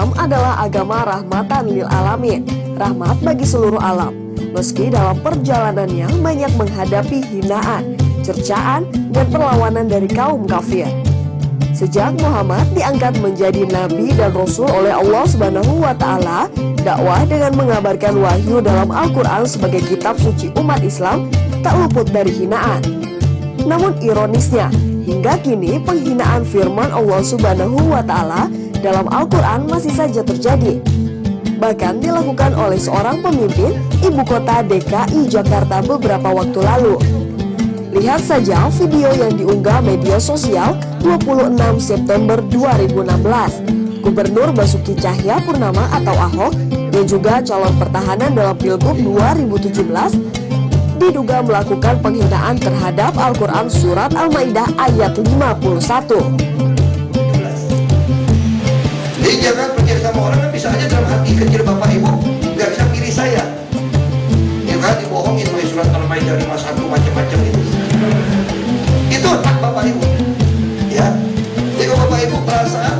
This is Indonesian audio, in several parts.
Islam adalah agama rahmatan lil alamin, rahmat bagi seluruh alam. Meski dalam perjalanannya banyak menghadapi hinaan, cercaan, dan perlawanan dari kaum kafir. Sejak Muhammad diangkat menjadi nabi dan rasul oleh Allah Subhanahu wa taala, dakwah dengan mengabarkan wahyu dalam Al-Qur'an sebagai kitab suci umat Islam tak luput dari hinaan. Namun ironisnya, hingga kini penghinaan firman Allah Subhanahu wa taala dalam Al-Qur'an masih saja terjadi. Bahkan dilakukan oleh seorang pemimpin ibu kota DKI Jakarta beberapa waktu lalu. Lihat saja video yang diunggah media sosial 26 September 2016. Gubernur Basuki Cahayapurnama atau Ahok dan juga calon pertahanan dalam Pilgub 2017 diduga melakukan penghinaan terhadap Al-Quran Surat Al-Maidah ayat 51. Jadi jangan percaya sama orang yang bisa aja dalam hati kecil Bapak Ibu nggak bisa pilih saya. Ya kan dibohongin oleh Surat Al-Maidah 51 macam-macam itu. Itu hak Bapak Ibu. Ya. Jadi kalau Bapak Ibu perasaan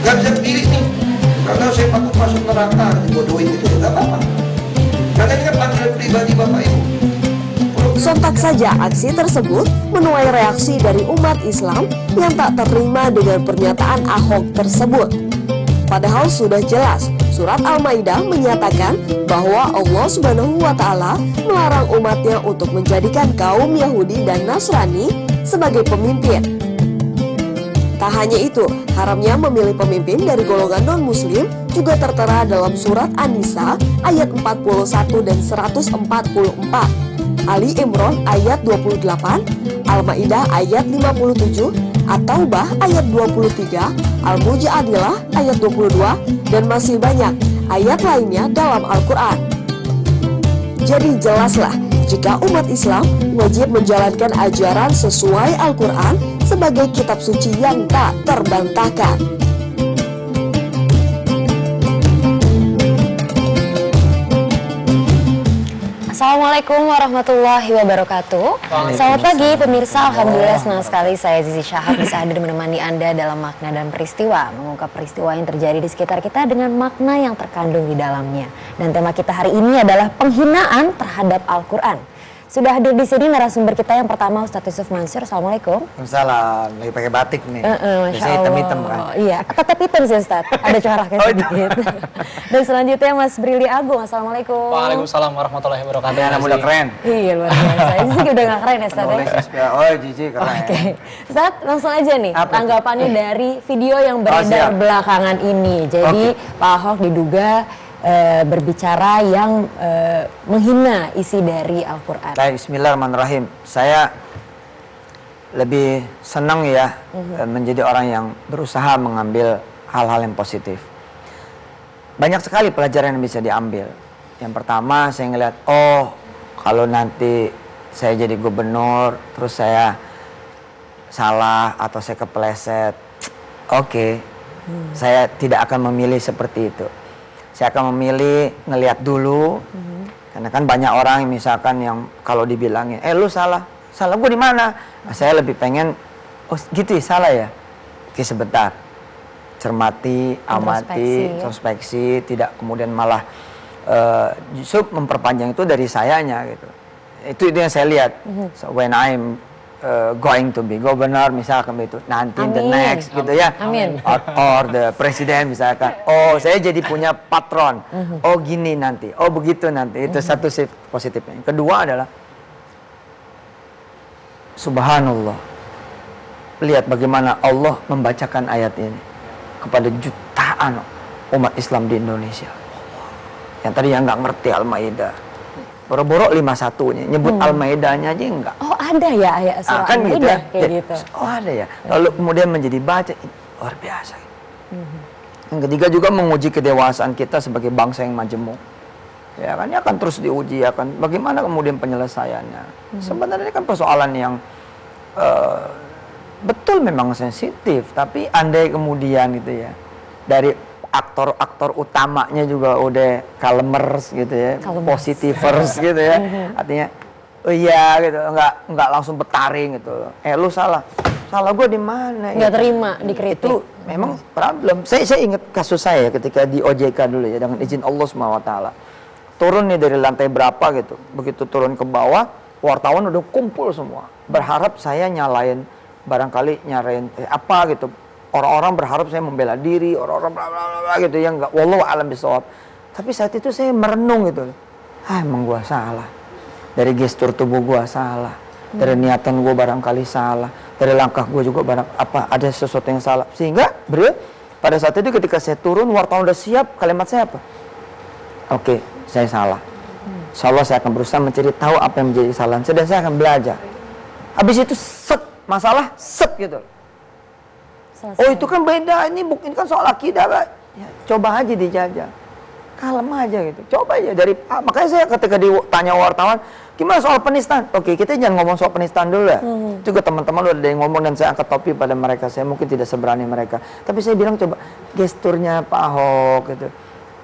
nggak bisa pilih nih, karena saya takut masuk neraka dibodohin itu nggak apa-apa. Karena ini kan panggilan pribadi Bapak Ibu. Sontak saja aksi tersebut menuai reaksi dari umat Islam yang tak terima dengan pernyataan Ahok tersebut. Padahal sudah jelas, surat Al-Maidah menyatakan bahwa Allah Subhanahu wa taala melarang umatnya untuk menjadikan kaum Yahudi dan Nasrani sebagai pemimpin. Tak hanya itu, haramnya memilih pemimpin dari golongan non-muslim juga tertera dalam surat An-Nisa ayat 41 dan 144, Ali Imran ayat 28, Al-Maidah ayat 57, At-Taubah ayat 23, Al-Mujadilah ayat 22, dan masih banyak ayat lainnya dalam Al-Quran. Jadi jelaslah jika umat Islam wajib menjalankan ajaran sesuai Al-Quran sebagai kitab suci yang tak terbantahkan. Assalamualaikum warahmatullahi wabarakatuh. Selamat pagi pemirsa, alhamdulillah senang sekali saya Zizi Syahab bisa hadir menemani Anda dalam makna dan peristiwa, mengungkap peristiwa yang terjadi di sekitar kita dengan makna yang terkandung di dalamnya. Dan tema kita hari ini adalah penghinaan terhadap Al-Quran. Sudah hadir di sini narasumber kita yang pertama Ustadz Yusuf Mansur. Assalamualaikum. Waalaikumsalam. Lagi pakai batik nih. Masya Allah. Hitam-hitam kan. Iya, tetap hitam sih Ustadz. Ada coraknya sedikit. Dan selanjutnya Mas Brili Agung. Assalamualaikum. Waalaikumsalam warahmatullahi wabarakatuh. Anak muda keren. Iya luar biasa. Ini sih udah gak keren ya Ustadz ya? Oh Cici keren. Oke. Ustadz langsung aja nih tanggapannya dari video yang beredar siap. belakangan ini. Jadi Pak Ahok diduga berbicara yang menghina isi dari Al-Quran. Baik, bismillahirrahmanirrahim. Saya lebih senang ya menjadi orang yang berusaha mengambil hal-hal yang positif. Banyak sekali pelajaran yang bisa diambil. Yang pertama saya ngeliat, oh kalau nanti saya jadi gubernur terus saya salah atau saya kepleset, oke, saya tidak akan memilih seperti itu. Saya akan memilih ngelihat dulu, karena kan banyak orang misalkan yang kalau dibilangin, lu salah gue di mana? Nah, saya lebih pengen, oh gitu ya salah ya. Oke sebentar, cermati, amati, introspeksi, tidak kemudian malah justru memperpanjang itu dari sayanya gitu. Itu yang saya lihat. So when I'm going to be governor misalkan itu nanti the next gitu ya. Or the president misalkan, oh saya jadi punya patron, oh gini nanti, oh begitu nanti. Itu satu sisi positifnya. Yang kedua adalah subhanallah, lihat bagaimana Allah membacakan ayat ini kepada jutaan umat Islam di Indonesia yang tadi yang nggak ngerti Al-Maidah, boro-boro 51-nya nyebut Al-Maidahnya aja enggak. Oh ada ya ayat surah kan gitu ya. kayak gitu. Oh ada ya. Lalu kemudian menjadi baca, luar biasa. Yang ketiga juga menguji kedewasaan kita sebagai bangsa yang majemuk. Ya kan, ini akan terus diuji, akan bagaimana kemudian penyelesaiannya. Sebenarnya kan persoalan yang betul memang sensitif, tapi andai kemudian gitu ya dari aktor-aktor utamanya juga udah kalemers gitu ya, positivers gitu ya, artinya oh iya gitu, nggak langsung bertaring gitu, lu salah, salah gue di mana? Nggak terima dikritik. Itu memang problem. Saya ingat kasus saya ketika di OJK dulu ya, dengan izin Allah SWT. Turun nih dari lantai berapa gitu. Begitu turun ke bawah, wartawan udah kumpul semua. Berharap saya nyalain, barangkali nyarain apa gitu. Orang-orang berharap saya membela diri, orang-orang bla bla bla gitu yang enggak, wallahu alam bisawab. Tapi saat itu saya merenung gitu. Emang gua salah. Dari gestur tubuh gua salah. Dari niatan gua barangkali salah. Dari langkah gua juga ada sesuatu yang salah. Sehingga pada saat itu ketika saya turun, wartawan udah siap, kalimat saya apa? Oke, saya salah. Insya Allah saya akan berusaha mencari tahu apa yang menjadi kesalahan saya dan saya akan belajar. Habis itu masalah gitu. Selesai. Oh itu kan beda, ini kan soal akidah, Pak. Ya, coba aja dijajah. Kalem aja gitu. Coba aja makanya saya ketika ditanya wartawan, gimana soal penistaan? Oke, kita jangan ngomong soal penistaan dulu ya. Juga teman-teman udah ada yang ngomong dan saya angkat topi pada mereka. Saya mungkin tidak seberani mereka. Tapi saya bilang coba gesturnya Pak Ahok gitu.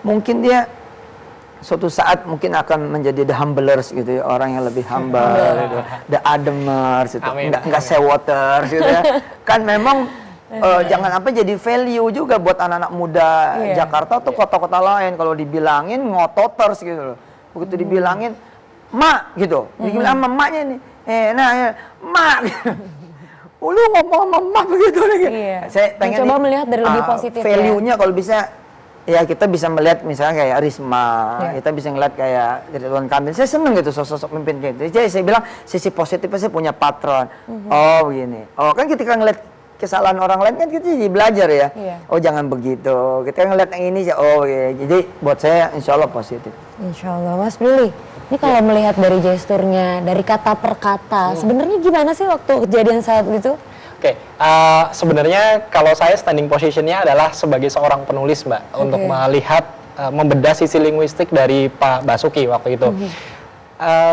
Mungkin dia suatu saat mungkin akan menjadi the humblers gitu ya, orang yang lebih humble gitu. The ademers gitu. Enggak sewoters gitu ya. Kan memang jangan sampai jadi value juga buat anak-anak muda Jakarta atau kota-kota lain. Kalau dibilangin ngototers gitu loh. Begitu dibilangin mak gitu. Dibilang sama maknya nih. Mak gitu. Lu ngomong sama mak begitu lagi. Saya pengen coba melihat dari lebih positif value-nya kalau bisa. Ya kita bisa melihat misalnya kayak Risma, kita bisa ngeliat kayak Ridwan Kamil. Saya seneng gitu sosok pemimpin kayak gitu. Jadi saya bilang sisi positifnya saya punya patron. Oh begini. Oh kan ketika ngeliat kesalahan orang lain kan kita jadi belajar ya. Oh jangan begitu. Kita ngeliat yang ini oh ya. Jadi buat saya insya Allah positif. Insya Allah. Mas Billy, ini kalau melihat dari gesturnya, dari kata per kata, sebenarnya gimana sih waktu kejadian saat itu? Oke, sebenarnya kalau saya standing positionnya adalah sebagai seorang penulis, Mbak, untuk melihat, membedah sisi linguistik dari Pak Basuki waktu itu.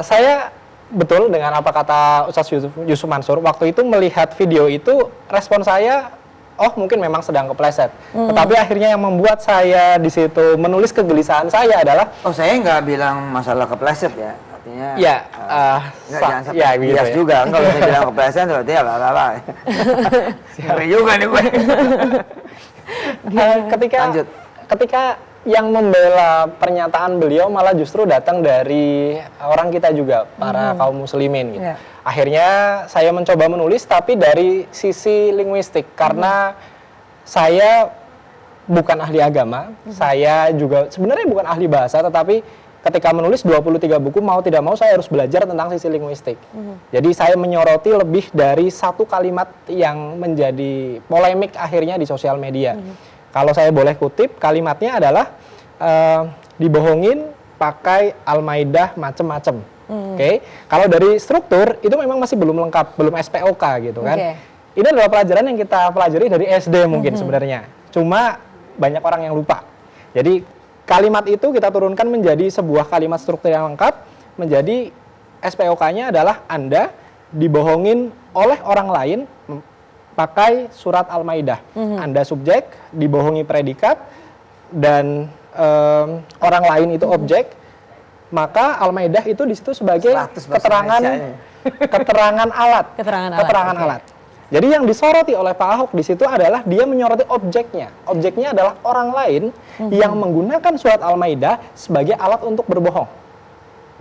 Saya betul dengan apa kata Ustaz Yusuf Mansur, waktu itu melihat video itu, respon saya, oh mungkin memang sedang kepleset. Tetapi akhirnya yang membuat saya di situ menulis kegelisahan saya adalah, oh saya nggak bilang masalah kepleset ya. Artinya jangan sampai bias gitu juga. Kalau saya bilang kepleset berarti ya apa. Ngeri juga nih gue. Ketika yang membela pernyataan beliau malah justru datang dari orang kita juga, para kaum muslimin gitu. Akhirnya saya mencoba menulis tapi dari sisi linguistik karena saya bukan ahli agama, saya juga sebenarnya bukan ahli bahasa, tetapi ketika menulis 23 buku mau tidak mau saya harus belajar tentang sisi linguistik. Jadi saya menyoroti lebih dari satu kalimat yang menjadi polemik akhirnya di sosial media. Kalau saya boleh kutip, kalimatnya adalah dibohongin pakai Al-Maidah macem-macem. Oke. Kalau dari struktur itu memang masih belum lengkap, belum SPOK gitu kan. Ini adalah pelajaran yang kita pelajari dari SD mungkin sebenarnya. Cuma banyak orang yang lupa. Jadi kalimat itu kita turunkan menjadi sebuah kalimat struktur yang lengkap, menjadi SPOK-nya adalah Anda dibohongin oleh orang lain pakai surat Al-Maidah. Anda subjek, dibohongi predikat, dan orang lain itu objek, maka Al-Maidah itu di situ sebagai keterangan alat. Jadi yang disoroti oleh Pak Ahok di situ adalah dia menyoroti objeknya. Objeknya adalah orang lain yang menggunakan surat Al-Maidah sebagai alat untuk berbohong.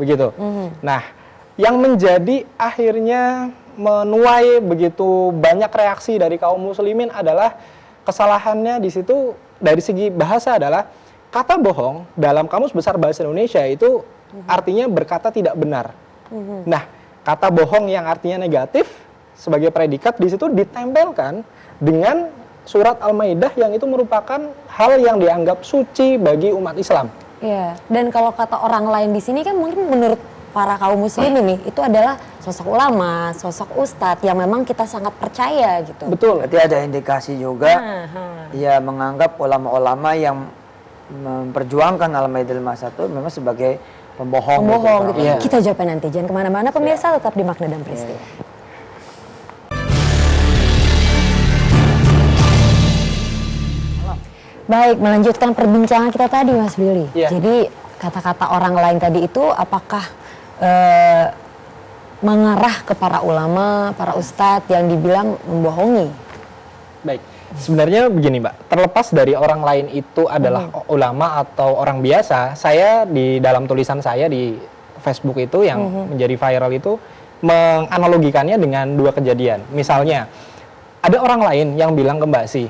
Begitu. Nah, yang menjadi akhirnya menuai begitu banyak reaksi dari kaum muslimin adalah kesalahannya di situ dari segi bahasa adalah kata bohong dalam Kamus Besar Bahasa Indonesia itu artinya berkata tidak benar. Nah, kata bohong yang artinya negatif sebagai predikat di situ ditempelkan dengan surat Al-Maidah yang itu merupakan hal yang dianggap suci bagi umat Islam. Iya. Dan kalau kata orang lain di sini kan mungkin menurut para kaum muslimin nih itu adalah sosok ulama, sosok ustadz yang memang kita sangat percaya gitu. Betul. Berarti ada indikasi juga ya menganggap ulama-ulama yang memperjuangkan Al-Maidah 51 memang sebagai pembohong gitu. Gitu. Kita jawabnya nanti. Jangan kemana-mana pemirsa, tetap di Makna dan Peristiwa. Baik, melanjutkan perbincangan kita tadi Mas Billy. Jadi kata-kata orang lain tadi itu apakah mengarah ke para ulama, para ustadz yang dibilang membohongi? Baik, sebenarnya begini Mbak, terlepas dari orang lain itu adalah ulama atau orang biasa, saya di dalam tulisan saya di Facebook itu yang menjadi viral itu menganalogikannya dengan dua kejadian. Misalnya, ada orang lain yang bilang ke Mbak Si,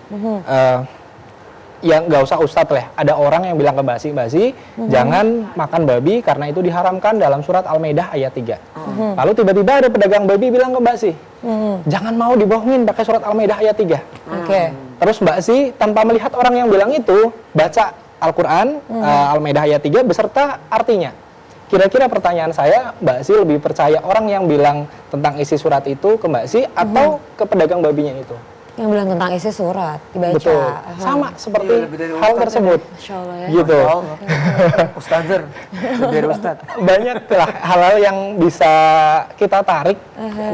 yang nggak usah ustadz lah, ada orang yang bilang ke Mbak Si, jangan makan babi karena itu diharamkan dalam surat Al-Maidah ayat 3. Lalu tiba-tiba ada pedagang babi bilang ke Mbak Si, jangan mau dibohongin pakai surat Al-Maidah ayat 3. Oke. Terus Mbak Si tanpa melihat orang yang bilang itu, baca Al-Quran, Al-Maidah ayat 3 beserta artinya. Kira-kira pertanyaan saya, Mbak Si lebih percaya orang yang bilang tentang isi surat itu ke Mbak Si atau ke pedagang babinya itu? Yang bilang tentang isi surat dibaca. Betul. Sama seperti Iya, lebih dari hal ustadz tersebut. Masya Allah ya. Gitu. Ustazer, biar ustadz. Banyak lah hal-hal yang bisa kita tarik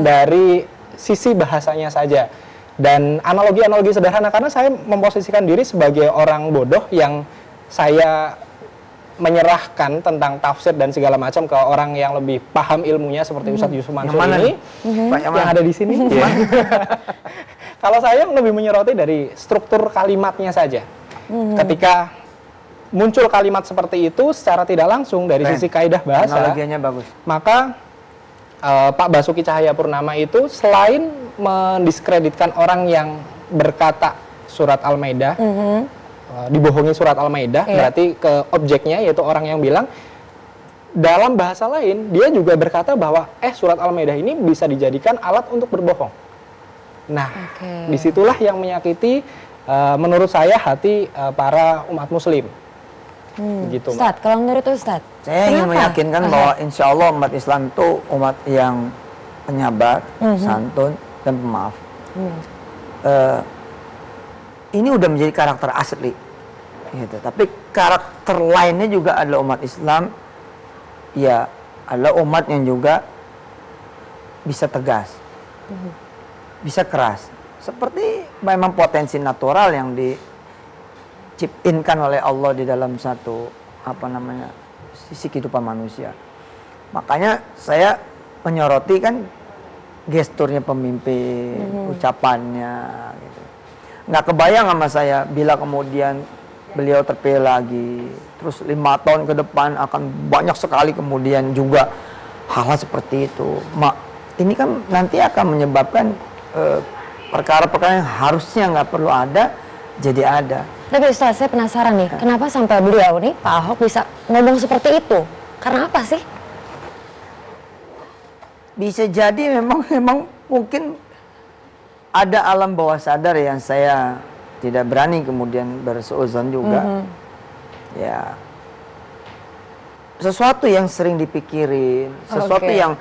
dari sisi bahasanya saja. Dan analogi-analogi sederhana, karena saya memposisikan diri sebagai orang bodoh yang saya menyerahkan tentang tafsir dan segala macam ke orang yang lebih paham ilmunya seperti Ustadz Yusuf Mansur ini, Pak yang ada di sini. Kalau saya lebih menyoroti dari struktur kalimatnya saja. Ketika muncul kalimat seperti itu secara tidak langsung dari sisi kaidah bahasa, Analogianya bagus. maka Pak Basuki Cahayapurnama itu selain mendiskreditkan orang yang berkata surat Al-Maidah, dibohongi surat Al-Maidah, berarti ke objeknya yaitu orang yang bilang, dalam bahasa lain dia juga berkata bahwa surat Al-Maidah ini bisa dijadikan alat untuk berbohong. Nah, disitulah yang menyakiti menurut saya hati para umat muslim. Gitu, Ustadz, kalau menurut Ustadz, Saya ingin meyakinkan bahwa insya Allah umat Islam itu umat yang penyabar, santun, dan pemaaf. Ini udah menjadi karakter asli, gitu. Tapi karakter lainnya juga adalah umat Islam, ya adalah umat yang juga bisa tegas, bisa keras. Seperti memang potensi natural yang diciptakan oleh Allah di dalam satu sisi kehidupan manusia. Makanya saya menyoroti kan gesturnya pemimpin, ucapannya, gitu. Nggak kebayang sama saya bila kemudian beliau terpilih lagi, terus 5 tahun ke depan akan banyak sekali kemudian juga hal-hal seperti itu. Ini kan nanti akan menyebabkan perkara-perkara yang harusnya nggak perlu ada jadi ada. Tapi Ustaz, saya penasaran nih, kenapa sampai beliau nih, Pak Ahok bisa ngomong seperti itu? Karena apa sih? Bisa jadi memang mungkin ada alam bawah sadar yang saya tidak berani kemudian berseuzon juga. Ya, sesuatu yang sering dipikirin, sesuatu yang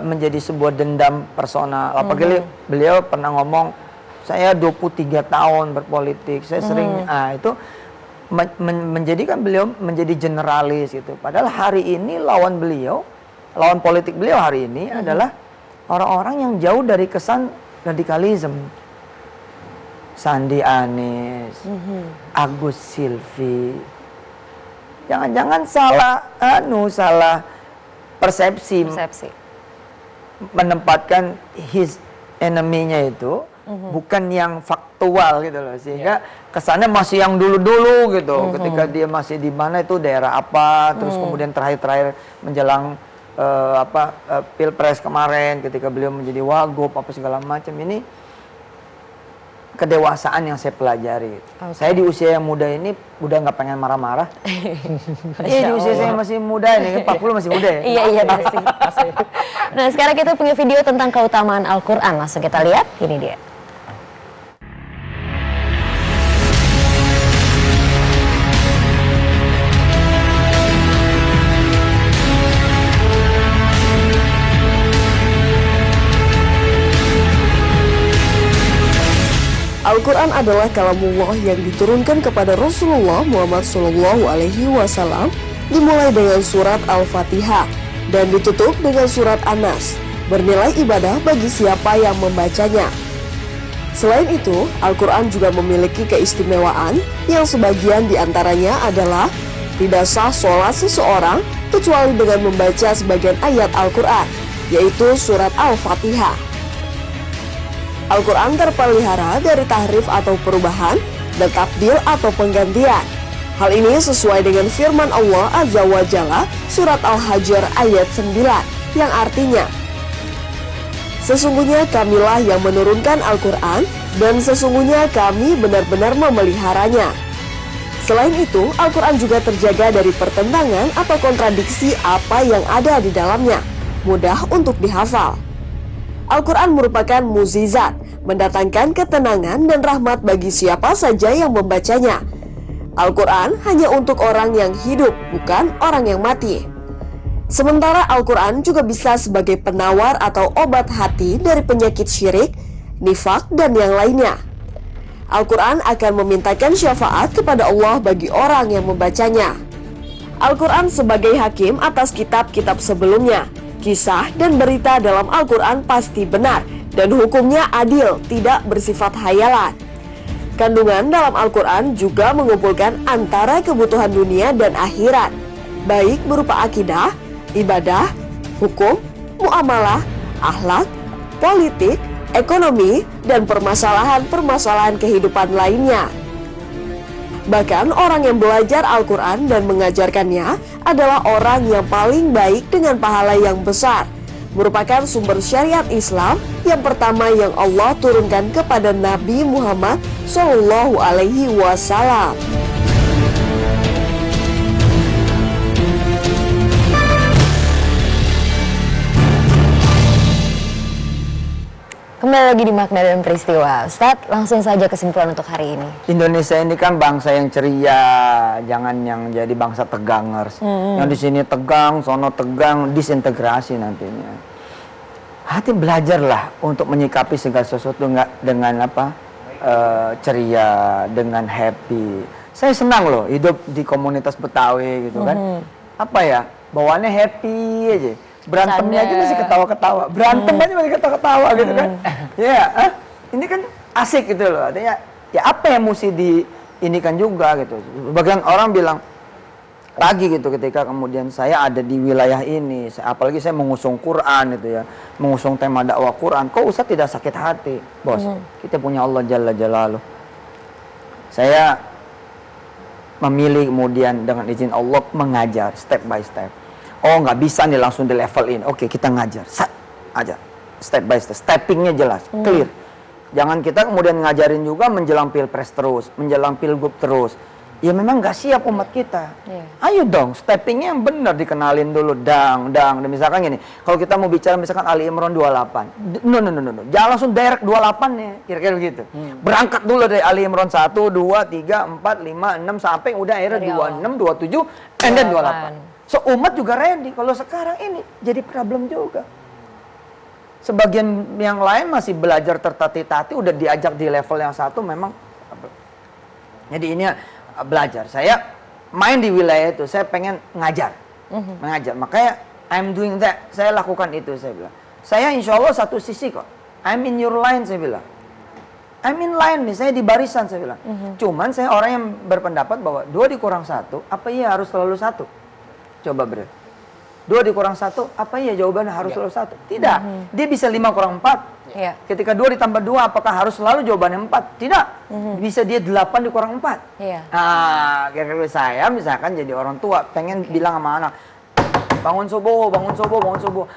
menjadi sebuah dendam personal. Apalagi beliau pernah ngomong, saya 23 tahun berpolitik, saya sering, itu menjadikan beliau menjadi generalis gitu. Padahal hari ini lawan politik beliau hari ini adalah orang-orang yang jauh dari kesan radikalisme. Sandi Anies, Agus Silvi. Jangan-jangan salah persepsi. Menempatkan his enemy-nya itu bukan yang faktual gitu loh, sehingga kesannya masih yang dulu-dulu gitu. Ketika dia masih di mana itu daerah apa, terus kemudian terakhir menjelang Pilpres kemarin ketika beliau menjadi wagub apa segala macam. Ini kedewasaan yang saya pelajari. Saya di usia yang muda ini udah nggak pengen marah-marah. Di usia saya masih muda ini, 40 masih muda ya. Iya pasti. Nah, sekarang kita punya video tentang keutamaan Al-Quran. Langsung kita lihat, ini dia. Al-Quran adalah kalamullah yang diturunkan kepada Rasulullah Muhammad SAW, dimulai dengan surat Al-Fatihah dan ditutup dengan surat An-Nas, bernilai ibadah bagi siapa yang membacanya. Selain itu, Al-Quran juga memiliki keistimewaan yang sebagian diantaranya adalah tidak sah sholat seseorang kecuali dengan membaca sebagian ayat Al-Quran. yaitu surat Al-Fatihah. Al-Quran terpelihara dari tahrif atau perubahan dan tabdil atau penggantian. Hal ini sesuai dengan firman Allah Azza wa Jalla surat Al-Hajr ayat 9 yang artinya, sesungguhnya kamilah yang menurunkan Al-Quran dan sesungguhnya kami benar-benar memeliharanya. Selain itu, Al-Quran juga terjaga dari pertentangan atau kontradiksi apa yang ada di dalamnya, mudah untuk dihafal. Al-Quran merupakan mukjizat, mendatangkan ketenangan dan rahmat bagi siapa saja yang membacanya. Al-Quran hanya untuk orang yang hidup, bukan orang yang mati. Sementara Al-Quran juga bisa sebagai penawar atau obat hati dari penyakit syirik, nifak, dan yang lainnya. Al-Quran akan memintakan syafaat kepada Allah bagi orang yang membacanya. Al-Quran sebagai hakim atas kitab-kitab sebelumnya. Kisah dan berita dalam Al-Quran pasti benar dan hukumnya adil, tidak bersifat hayalan. Kandungan dalam Al-Quran juga mengumpulkan antara kebutuhan dunia dan akhirat, baik berupa akidah, ibadah, hukum, muamalah, akhlak, politik, ekonomi, dan permasalahan-permasalahan kehidupan lainnya. Bahkan orang yang belajar Al-Quran dan mengajarkannya adalah orang yang paling baik dengan pahala yang besar, merupakan sumber syariat Islam yang pertama yang Allah turunkan kepada Nabi Muhammad SAW. Kembali lagi di Makna dan Peristiwa. Ustadz, langsung saja kesimpulan untuk hari ini. Indonesia ini kan bangsa yang ceria, jangan yang jadi bangsa tegangers. Yang di sini tegang, sono tegang, disintegrasi nantinya. Hati belajarlah untuk menyikapi segala sesuatu dengan ceria, dengan happy. Saya senang loh hidup di komunitas Betawi gitu kan. Apa ya, bawaannya happy aja. Berantemnya aja masih ketawa-ketawa, berantem aja masih ketawa-ketawa gitu kan. Ini kan asik gitu loh. Artinya ya apa yang mesti diinikan juga gitu. Bagian orang bilang lagi gitu ketika kemudian saya ada di wilayah ini, apalagi saya mengusung Quran itu ya, mengusung tema dakwah Quran, kok Ustaz tidak sakit hati, bos? Kita punya Allah Jalla Jalaluh. Saya memilih kemudian dengan izin Allah mengajar step by step. Oh nggak bisa nih langsung di level ini. Oke kita ngajar, aja step by step, steppingnya jelas, clear. Jangan kita kemudian ngajarin juga menjelang pilpres terus, menjelang pilgub terus. Ya memang nggak siap umat kita. Ayo dong, steppingnya yang benar dikenalin dulu, dang. Dan misalkan gini, kalau kita mau bicara misalkan Ali Imran 28, no. Jangan langsung direct 28 nih, kira-kira begitu. Berangkat dulu dari Ali Imran 1, 2, 3, 4, 5, 6 sampai udah akhirnya 26, 27, and then 28. So umat juga ready. Kalau sekarang ini jadi problem juga. Sebagian yang lain masih belajar tertati-tati, udah diajak di level yang satu memang. Jadi ini belajar. Saya main di wilayah itu, saya pengen ngajar, mengajar. Makanya I'm doing that. Saya lakukan itu, saya bilang. Saya insya Allah satu sisi kok. I'm in your line, saya bilang. I'm in line nih, saya di barisan, saya bilang. Cuman saya orang yang berpendapat bahwa 2 dikurang 1, apa iya harus selalu 1? Coba beri. 2 dikurang 1, apa iya jawabannya harus selalu 1? Tidak. Dia bisa 5 kurang 4. Ketika 2 ditambah 2, apakah harus selalu jawabannya 4? Tidak. Bisa dia 8 dikurang 4. Nah, kira-kira saya misalkan jadi orang tua, pengen bilang sama anak, bangun subuh.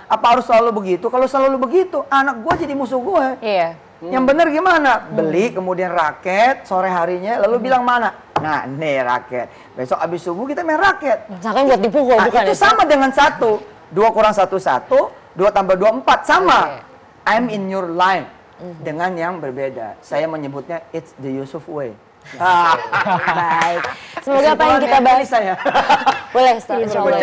Apa harus selalu begitu? Kalau selalu begitu, anak gue jadi musuh gue. Yang benar gimana? Beli, kemudian raket, sore harinya, lalu bilang mana? Nah, nih raket. Besok abis subuh kita main raket. Misalkan buat dipukul, bukan itu sama dengan 1. 2 kurang 1, 1. 2 tambah 2, 4. Sama. I'm in your line. Dengan yang berbeda. Saya menyebutnya, it's the Yusuf way. Baik. Semoga apa yang kita bahas boleh Ustaz, insyaallah.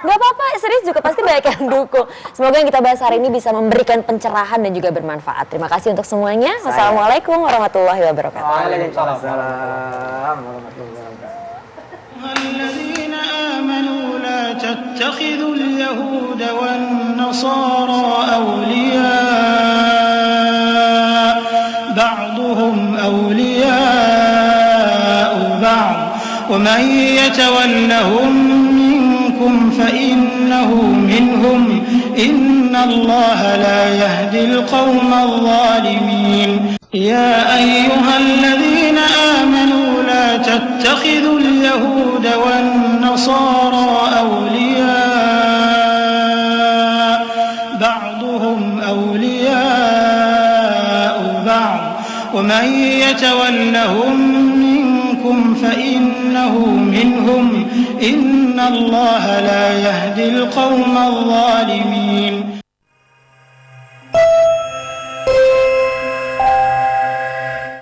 Nggak apa-apa, serius juga pasti banyak yang dukung. Semoga yang kita bahas hari ini bisa memberikan pencerahan dan juga bermanfaat. Terima kasih untuk semuanya. Wassalamualaikum warahmatullahi wabarakatuh. Waalaikumsalam warahmatullahi wabarakatuh. الذين آمنوا لا تتخذوا اليهود والنصارى أولياء بعضهم أولياء بعض ومن يتولهم منكم منكم فإنه منهم إن الله لا يهدي القوم الظالمين يا أيها الذين آمنوا لا تتخذوا اليهود والنصارى أولياء بعضهم أولياء بعض ومن يتولهم منكم فإنه منهم إن الله لا يهدي القوم الظالمين